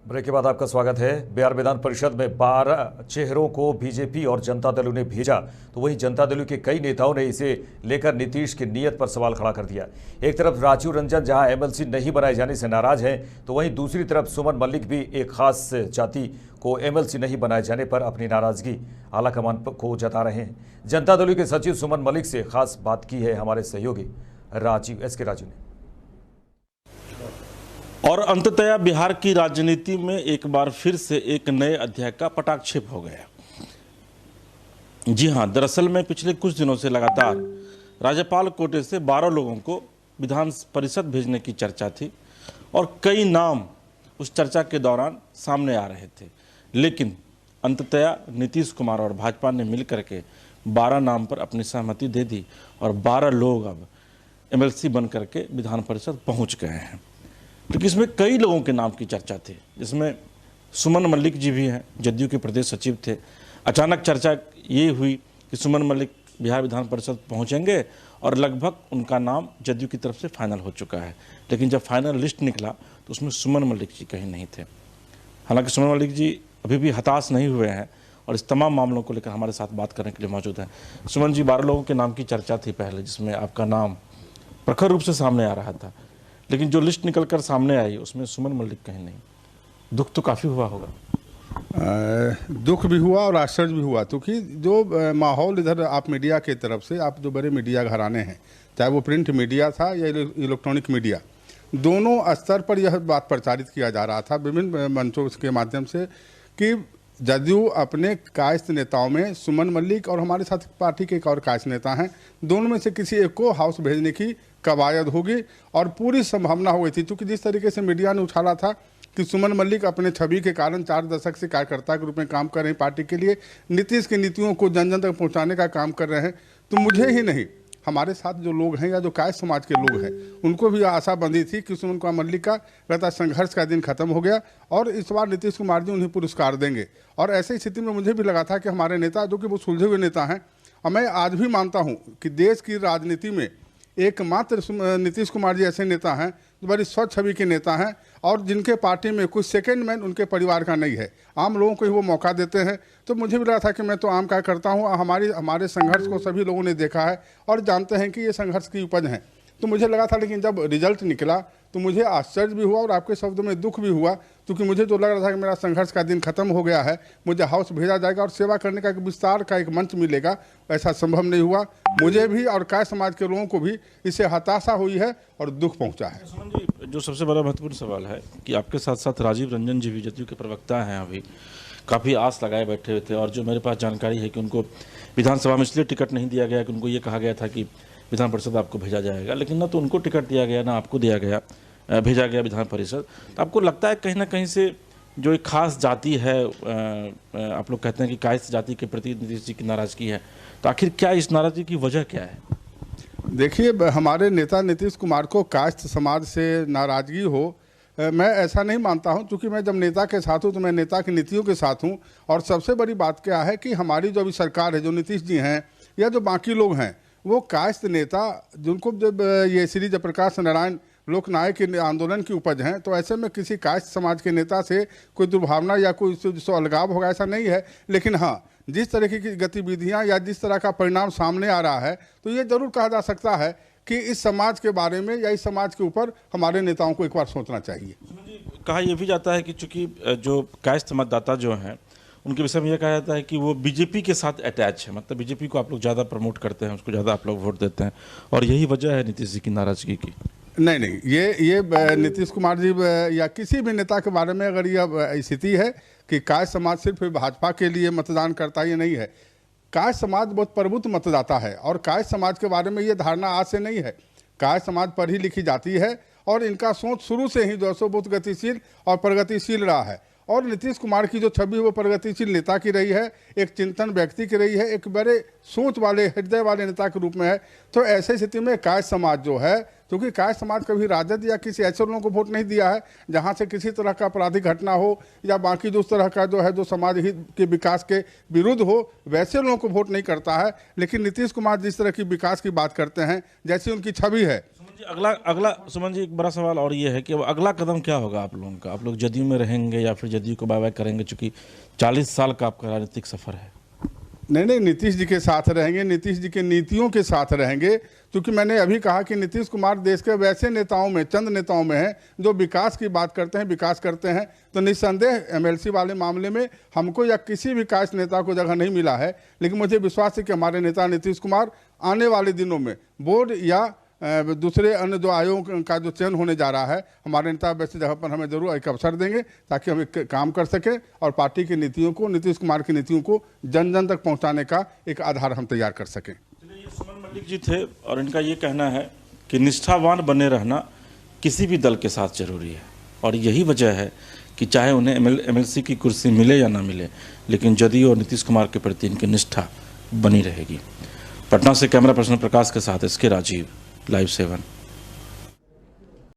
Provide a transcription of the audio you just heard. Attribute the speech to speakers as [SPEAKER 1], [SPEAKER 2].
[SPEAKER 1] Break के बाद आपका स्वागत है। बिहार विधान परिषद में 12 चेहरों को बीजेपी और जनता दल ने भेजा, तो वहीं जनता दल के कई नेताओं ने इसे लेकर नीतीश की नीयत पर सवाल खड़ा कर दिया। एक तरफ राजीव रंजन जहां एमएलसी नहीं बनाए जाने से नाराज हैं, तो वहीं दूसरी तरफ सुमन मलिक भी एक खास जाति को एमएलसी नहीं बनाए जाने पर अपनी नाराजगी आलाकमान को जता रहे हैं। जनता दल के सचिव सुमन मलिक से खास बात की है हमारे सहयोगी राजू ने।
[SPEAKER 2] और अंततः बिहार की राजनीति में एक बार फिर से एक नए अध्याय का पटाक्षेप हो गया। जी हां, दरअसल में पिछले कुछ दिनों से लगातार राज्यपाल कोटे से 12 लोगों को विधान परिषद भेजने की चर्चा थी और कई नाम उस चर्चा के दौरान सामने आ रहे थे, लेकिन अंततः नीतीश कुमार और भाजपा ने मिलकर के 12 नाम पर अपनी सहमति दे दी और 12 लोग अब एमएलसी बन करके विधान परिषद पहुंच गए हैं। क्योंकि इसमें कई लोगों के नाम की चर्चा थी, जिसमें सुमन मलिक जी भी हैं, जदयू के प्रदेश सचिव थे। अचानक चर्चा ये हुई कि सुमन मलिक बिहार विधान परिषद पहुंचेंगे और लगभग उनका नाम जदयू की तरफ से फाइनल हो चुका है। लेकिन जब फाइनल लिस्ट निकला तो उसमें सुमन मलिक जी कहीं नहीं थे। हालांकि सुमन मलिक जी अभी भी हताश नहीं हुए हैं और इस तमाम मामलों को लेकर हमारे साथ बात करने के लिए मौजूद हैं। सुमन जी, 12 लोगों के नाम की चर्चा थी पहले, जिसमें आपका नाम प्रखर रूप से सामने आ रहा था, लेकिन जो लिस्ट निकलकर सामने आई उसमें सुमन मलिक कहीं नहीं। दुख तो काफ़ी हुआ होगा।
[SPEAKER 3] दुख भी हुआ और आश्चर्य भी हुआ, क्योंकि जो माहौल इधर आप मीडिया के तरफ से, आप जो बड़े मीडिया घराने हैं, चाहे वो प्रिंट मीडिया था या इलेक्ट्रॉनिक मीडिया, दोनों स्तर पर यह बात प्रचारित किया जा रहा था विभिन्न मंचों के माध्यम से कि जदयू अपने कायस्थ नेताओं में सुमन मलिक और हमारे साथ पार्टी के एक और कायस्थ नेता हैं, दोनों में से किसी एक को हाउस भेजने की कवायद होगी और पूरी संभावना हो गई थी। क्योंकि जिस तरीके से मीडिया ने उछाला था कि सुमन मलिक अपने छवि के कारण 4 दशक से कार्यकर्ता के रूप में काम कर रहे हैं, पार्टी के लिए नीतीश की नीतियों को जन जन तक पहुंचाने का काम कर रहे हैं, तो मुझे ही नहीं, हमारे साथ जो लोग हैं या जो कायस्थ समाज के लोग हैं, उनको भी आशा बंधी थी कि सुमन कुमार मलिक का रहता संघर्ष का दिन खत्म हो गया और इस बार नीतीश कुमार जी उन्हें पुरस्कार देंगे। और ऐसी स्थिति में मुझे भी लगा था कि हमारे नेता, जो कि वो सुलझे हुए नेता हैं, और मैं आज भी मानता हूँ कि देश की राजनीति में एकमात्र नीतीश कुमार जी ऐसे नेता हैं जो बड़ी स्वच्छ छवि के नेता हैं और जिनके पार्टी में कुछ सेकंड मैन उनके परिवार का नहीं है, आम लोगों को ही वो मौका देते हैं। तो मुझे भी लगा था कि मैं तो आम कार्यकर्ता हूँ, हमारे संघर्ष को सभी लोगों ने देखा है और जानते हैं कि ये संघर्ष की उपज है। तो मुझे लगा था, लेकिन जब रिजल्ट निकला तो मुझे आश्चर्य भी हुआ और आपके शब्दों में दुख भी हुआ, क्योंकि मुझे तो लग रहा था कि मेरा संघर्ष का दिन खत्म हो गया है, मुझे हाउस भेजा जाएगा और सेवा करने का एक विस्तार का एक मंच मिलेगा। ऐसा संभव नहीं हुआ। मुझे भी और काय समाज के लोगों को भी इससे हताशा हुई है और दुख पहुंचा है।
[SPEAKER 2] सुमन जी, जो सबसे बड़ा महत्वपूर्ण सवाल है कि आपके साथ साथ राजीव रंजन जी भी जदयू के प्रवक्ता हैं, अभी काफ़ी आस लगाए बैठे हुए थे और जो मेरे पास जानकारी है कि उनको विधानसभा में इसलिए टिकट नहीं दिया गया कि उनको ये कहा गया था कि विधान परिषद आपको भेजा जाएगा, लेकिन ना तो उनको टिकट दिया गया ना आपको दिया गया, भेजा गया विधान परिषद। तो आपको लगता है कहीं ना कहीं से जो एक खास जाति है, आप लोग कहते हैं कि कायस्थ जाति के प्रति नीतीश जी की नाराजगी है, तो आखिर क्या इस नाराजगी की वजह क्या है?
[SPEAKER 3] देखिए, हमारे नेता नीतीश कुमार को कायस्थ समाज से नाराजगी हो, मैं ऐसा नहीं मानता हूं, क्योंकि मैं जब नेता के साथ हूं तो मैं नेता की नीतियों के साथ हूं। और सबसे बड़ी बात क्या है कि हमारी जो अभी सरकार है, जो नीतीश जी हैं या जो बाकी लोग हैं, वो कायस्थ नेता, जिनको जब ये श्री जयप्रकाश नारायण लोकनायक के आंदोलन की उपज हैं, तो ऐसे में किसी कायस्थ समाज के नेता से कोई दुर्भावना या कोई अलगाव होगा ऐसा नहीं है। लेकिन हाँ, जिस तरह की गतिविधियां या जिस तरह का परिणाम सामने आ रहा है, तो ये जरूर कहा जा सकता है कि इस समाज के बारे में या इस समाज के ऊपर हमारे नेताओं को एक बार सोचना चाहिए।
[SPEAKER 2] कहा यह भी जाता है कि चूंकि जो कायस्थ मतदाता जो हैं, उनके विषय में यह कहा जाता है कि वो बीजेपी के साथ अटैच है, मतलब बीजेपी को आप लोग ज़्यादा प्रमोट करते हैं, उसको ज़्यादा आप लोग वोट देते हैं, और यही वजह है नीतीश जी की नाराजगी की।
[SPEAKER 3] नहीं, ये नीतीश कुमार जी या किसी भी नेता के बारे में अगर यह स्थिति है कि कायस्थ समाज सिर्फ भाजपा के लिए मतदान करता है, ये नहीं है। कायस्थ समाज बहुत प्रबुद्ध मतदाता है और कायस्थ समाज के बारे में ये धारणा आज से नहीं है। कायस्थ समाज पढ़ी लिखी जाती है और इनका सोच शुरू से ही जो है बहुत गतिशील और प्रगतिशील रहा है। और नीतीश कुमार की जो छवि वो प्रगतिशील नेता की रही है, एक चिंतन व्यक्ति की रही है, एक बड़े सोच वाले हृदय वाले नेता के रूप में है। तो ऐसे स्थिति में कायस्थ समाज जो है, क्योंकि कायस्थ समाज कभी राजद या किसी ऐसे लोगों को वोट नहीं दिया है जहां से किसी तरह का आपराधिक घटना हो या बाकी जो उस तरह का जो है जो समाज हित के विकास के विरुद्ध हो, वैसे लोगों को वोट नहीं करता है। लेकिन नीतीश कुमार जिस तरह की विकास की बात करते हैं, जैसी उनकी छवि है,
[SPEAKER 2] सुमन जी एक बड़ा सवाल और ये है कि अब अगला कदम क्या होगा आप लोगों का? आप लोग जदयू में रहेंगे या फिर जदयू को बाय बाय करेंगे, चूंकि 40 साल का आपका राजनीतिक सफर है?
[SPEAKER 3] नहीं, नीतीश जी के साथ रहेंगे, नीतीश जी के नीतियों के साथ रहेंगे, क्योंकि मैंने अभी कहा कि नीतीश कुमार देश के वैसे नेताओं में, चंद नेताओं में हैं जो विकास की बात करते हैं, विकास करते हैं। तो निस्संदेह एमएलसी वाले मामले में हमको या किसी विकास नेता को जगह नहीं मिला है, लेकिन मुझे विश्वास है कि हमारे नेता नीतीश कुमार आने वाले दिनों में बोर्ड या दूसरे अन्य जो आयोगों का जो चयन होने जा रहा है, हमारे नेता वैसी जगह पर हमें जरूर एक अवसर देंगे ताकि हम एक काम कर सकें और पार्टी की नीतियों को, नीतीश कुमार की नीतियों को जन जन तक पहुंचाने का एक आधार हम तैयार कर सकें।
[SPEAKER 2] ये सुमन मलिक जी थे और इनका ये कहना है कि निष्ठावान बने रहना किसी भी दल के साथ जरूरी है, और यही वजह है कि चाहे उन्हें एमएलसी की कुर्सी मिले या ना मिले, लेकिन जदयू और नीतीश कुमार के प्रति इनकी निष्ठा बनी रहेगी। पटना से कैमरा पर्सन प्रकाश के साथ इसके राजीव, लाइव 7।